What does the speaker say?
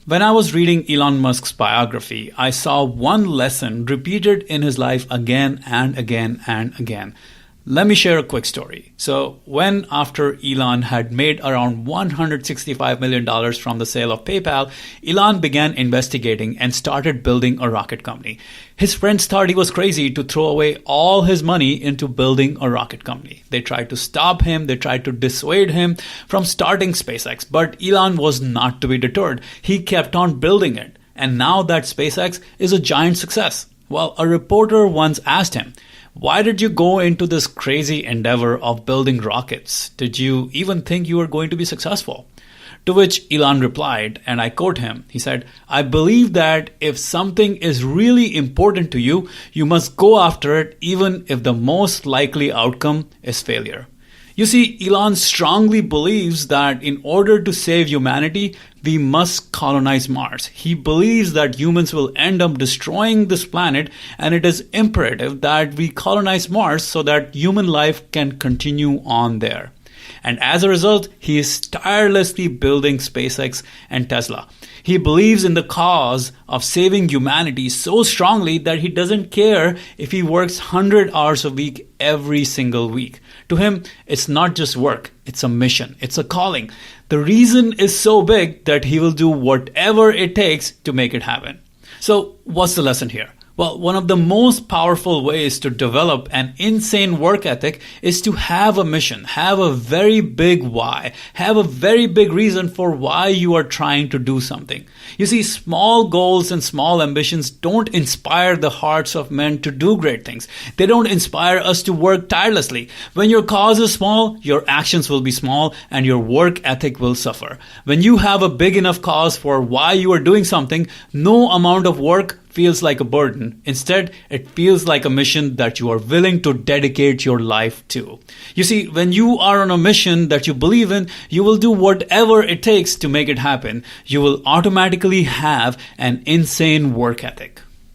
When I was reading Elon Musk's biography, I saw one lesson repeated in his life again and again and again. Let me share a quick story. So when after Elon had made around $165 million from the sale of PayPal, Elon began investigating and started building a rocket company. His friends thought he was crazy to throw away all his money into building a rocket company. They tried to stop him. They tried to dissuade him from starting SpaceX. But Elon was not to be deterred. He kept on building it. And now that SpaceX is a giant success. Well, a reporter once asked him, "Why did you go into this crazy endeavor of building rockets? Did you even think you were going to be successful?" To which Elon replied, and I quote him, he said, "I believe that if something is really important to you, you must go after it even if the most likely outcome is failure." You see, Elon strongly believes that in order to save humanity, we must colonize Mars. He believes that humans will end up destroying this planet, and it is imperative that we colonize Mars so that human life can continue on there. And as a result, he is tirelessly building SpaceX and Tesla. He believes in the cause of saving humanity so strongly that he doesn't care if he works 100 hours a week every single week. To him, it's not just work, it's a mission, it's a calling. The reason is so big that he will do whatever it takes to make it happen. So what's the lesson here? Well, one of the most powerful ways to develop an insane work ethic is to have a mission, have a very big why, have a very big reason for why you are trying to do something. You see, small goals and small ambitions don't inspire the hearts of men to do great things. They don't inspire us to work tirelessly. When your cause is small, your actions will be small and your work ethic will suffer. When you have a big enough cause for why you are doing something, no amount of work feels like a burden. Instead, it feels like a mission that you are willing to dedicate your life to. You see, when you are on a mission that you believe in, you will do whatever it takes to make it happen. You will automatically have an insane work ethic.